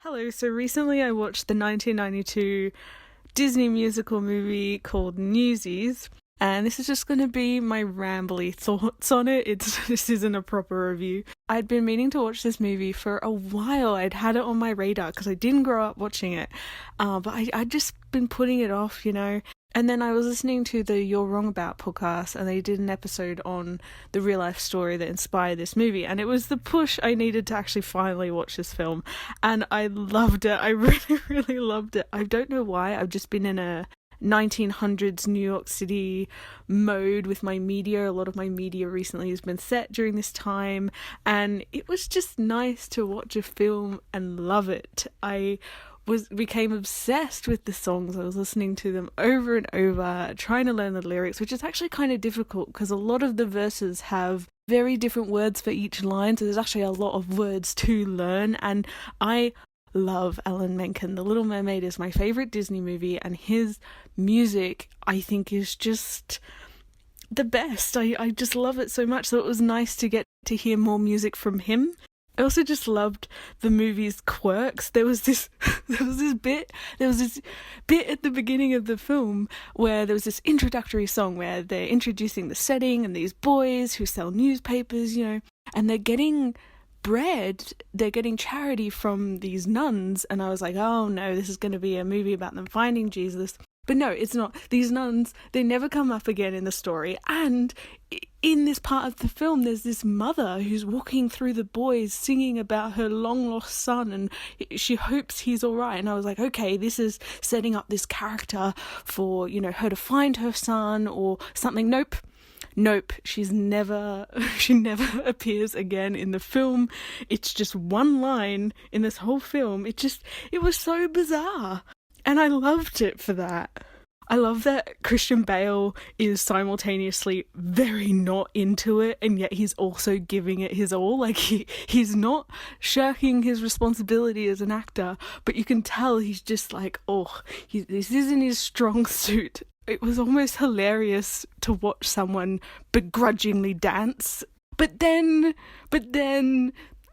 Hello, so recently I watched the 1992 Disney musical movie called Newsies, and this is just going to be my rambly thoughts on it. This isn't a proper review. I'd been meaning to watch this movie for a while. I'd had it on my radar because I didn't grow up watching it, but I'd just been putting it off. And then I was listening to the You're Wrong About podcast, and they did an episode on the real life story that inspired this movie, and it was the push I needed to actually finally watch this film, and I loved it. I really, really loved it. I don't know why. I've just been in a 1900s New York City mode with my media. A lot of my media recently has been set during this time, and it was just nice to watch a film and love it. I became obsessed with the songs. I was listening to them over and over, trying to learn the lyrics, which is actually kind of difficult because a lot of the verses have very different words for each line, so there's actually a lot of words to learn. And I love Alan Menken. The Little Mermaid is my favorite Disney movie, and his music I think is just the best. I just love it so much, so it was nice to get to hear more music from him. I also just loved the movie's quirks. There was this bit at the beginning of the film where there was this introductory song where they're introducing the setting and these boys who sell newspapers, and they're getting charity from these nuns, and I was like, oh no, this is going to be a movie about them finding Jesus. But no, it's not. These nuns, they never come up again in the story. And in this part of the film, there's this mother who's walking through the boys singing about her long-lost son, and she hopes he's all right. And I was like, okay, this is setting up this character for, her to find her son or something. Nope, she never appears again in the film. It's just one line in this whole film. It was so bizarre. And I loved it for that. I love that Christian Bale is simultaneously very not into it, and yet he's also giving it his all. Like, he's not shirking his responsibility as an actor, but you can tell he's just like, this isn't his strong suit. It was almost hilarious to watch someone begrudgingly dance. But then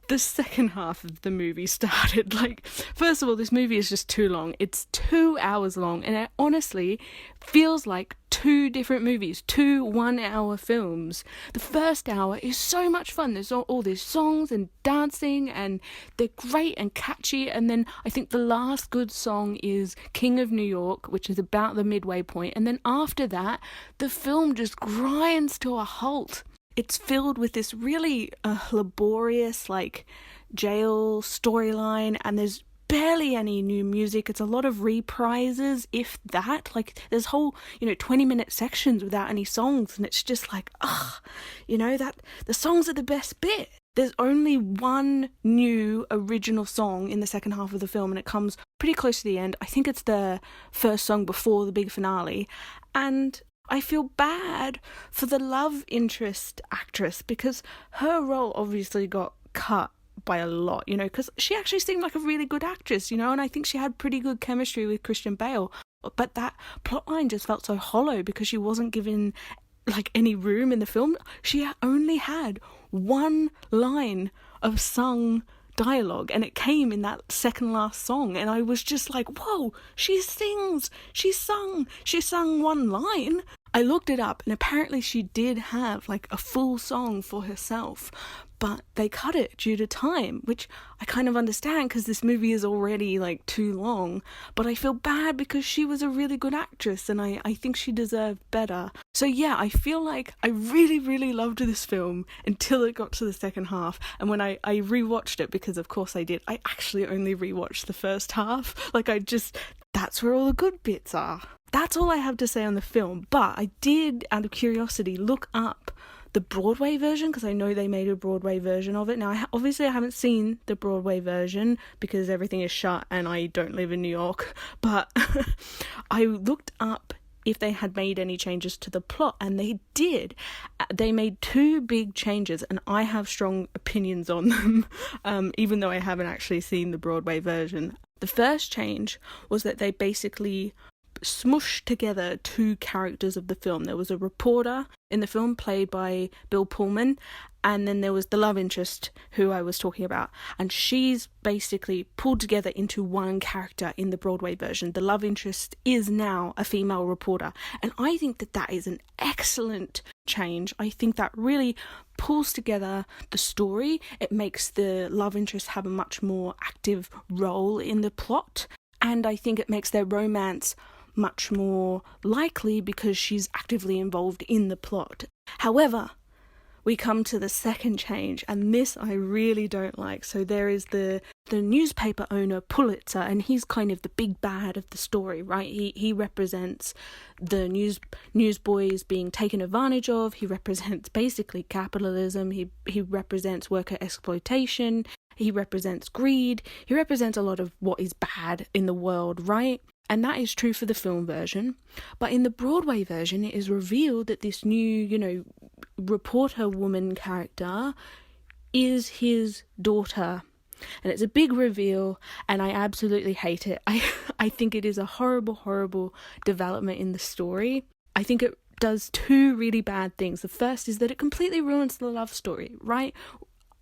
the second half of the movie started. First of all, this movie is just too long. It's 2 hours long, and it honestly feels like two different movies, 2 1-hour films. The first hour is so much fun. There's all these songs and dancing, and they're great and catchy. And then I think the last good song is King of New York, which is about the midway point. And then after that, the film just grinds to a halt. It's filled with this really laborious, jail storyline, and there's barely any new music. It's a lot of reprises, if that. There's whole, 20-minute sections without any songs, and it's just that the songs are the best bit. There's only one new original song in the second half of the film, and it comes pretty close to the end. I think it's the first song before the big finale, and I feel bad for the love interest actress because her role obviously got cut by a lot, because she actually seemed like a really good actress, and I think she had pretty good chemistry with Christian Bale. But that plotline just felt so hollow because she wasn't given any room in the film. She only had one line of sung dialogue, and it came in that second last song, and I was just like, whoa, she sung one line. I looked it up, and apparently she did have a full song for herself, but they cut it due to time, which I kind of understand because this movie is already too long. But I feel bad because she was a really good actress, and I think she deserved better. So yeah, I feel like I really, really loved this film until it got to the second half. And when I rewatched it, because of course I did, I actually only rewatched the first half. That's where all the good bits are. That's all I have to say on the film. But I did, out of curiosity, look up the Broadway version, because I know they made a Broadway version of it. Now, I haven't seen the Broadway version because everything is shut and I don't live in New York, but I looked up if they had made any changes to the plot, and they did. They made 2 big changes, and I have strong opinions on them, even though I haven't actually seen the Broadway version. The first change was that they basically smushed together two characters of the film. There was a reporter in the film played by Bill Pullman, and then there was the love interest who I was talking about, and she's basically pulled together into one character in the Broadway version. The love interest is now a female reporter, and I think that that is an excellent change. I think that really pulls together the story. It makes the love interest have a much more active role in the plot, and I think it makes their romance much more likely because she's actively involved in the plot. However, we come to the second change, and this I really don't like. So there is the newspaper owner, Pulitzer, and he's kind of the big bad of the story, right? He represents the newsboys being taken advantage of. He represents basically capitalism. He represents worker exploitation. He represents greed. He represents a lot of what is bad in the world, right? And that is true for the film version. But in the Broadway version, it is revealed that this new, reporter woman character is his daughter. And it's a big reveal, and I absolutely hate it. I think it is a horrible, horrible development in the story. I think it does two really bad things. The first is that it completely ruins the love story, right?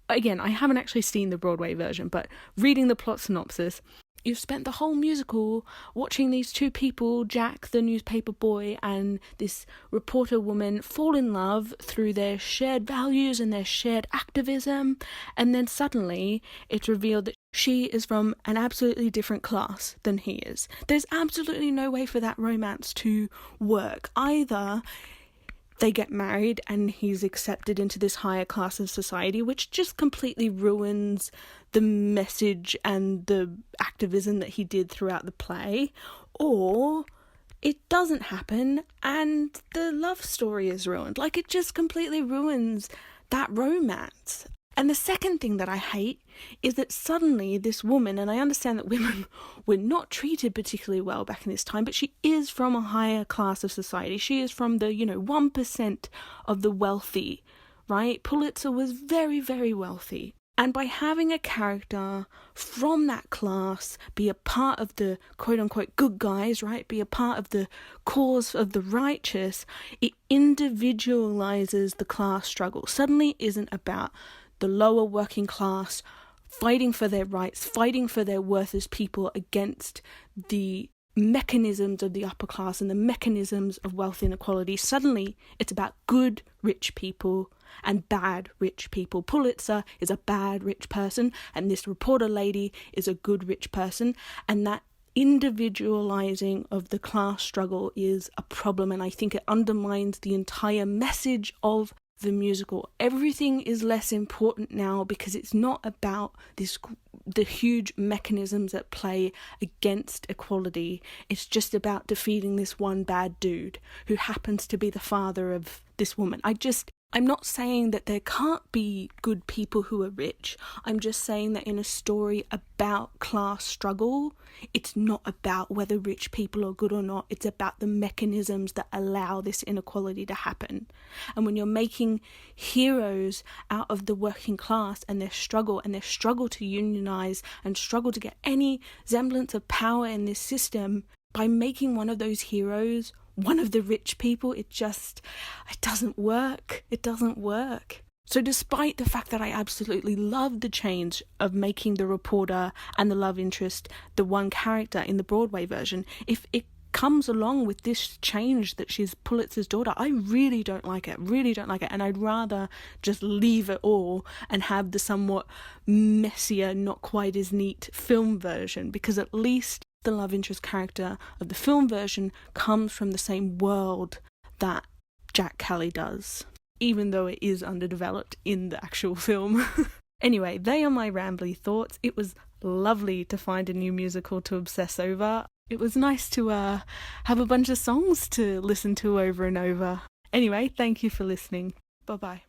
Again, I haven't actually seen the Broadway version, but reading the plot synopsis, you've spent the whole musical watching these two people, Jack, the newspaper boy, and this reporter woman, fall in love through their shared values and their shared activism, and then suddenly it's revealed that she is from an absolutely different class than he is. There's absolutely no way for that romance to work. Either they get married and he's accepted into this higher class of society, which just completely ruins the message and the activism that he did throughout the play, or it doesn't happen and the love story is ruined. Like, it just completely ruins that romance. And the second thing that I hate is that suddenly this woman, and I understand that women were not treated particularly well back in this time, but she is from a higher class of society. She is from the, 1% of the wealthy, right? Pulitzer was very, very wealthy. And by having a character from that class be a part of the quote-unquote good guys, right, be a part of the cause of the righteous, it individualizes the class struggle. Suddenly isn't about the lower working class fighting for their rights, fighting for their worth as people against the mechanisms of the upper class and the mechanisms of wealth inequality. Suddenly it's about good rich people and bad rich people. Pulitzer is a bad rich person, and this reporter lady is a good rich person, and that individualizing of the class struggle is a problem, and I think it undermines the entire message of the musical. Everything is less important now because it's not about the huge mechanisms at play against equality. It's just about defeating this one bad dude who happens to be the father of this woman. I'm not saying that there can't be good people who are rich. I'm just saying that in a story about class struggle, it's not about whether rich people are good or not. It's about the mechanisms that allow this inequality to happen. And when you're making heroes out of the working class and their struggle to unionize and struggle to get any semblance of power in this system, by making one of those heroes one of the rich people, it doesn't work. It doesn't work. So despite the fact that I absolutely love the change of making the reporter and the love interest the one character in the Broadway version, if it comes along with this change that she's Pulitzer's daughter, I really don't like it, and I'd rather just leave it all and have the somewhat messier, not quite as neat film version, because at least the love interest character of the film version comes from the same world that Jack Kelly does, even though it is underdeveloped in the actual film. Anyway, they are my rambly thoughts. It was lovely to find a new musical to obsess over. It was nice to have a bunch of songs to listen to over and over. Anyway, thank you for listening. Bye-bye.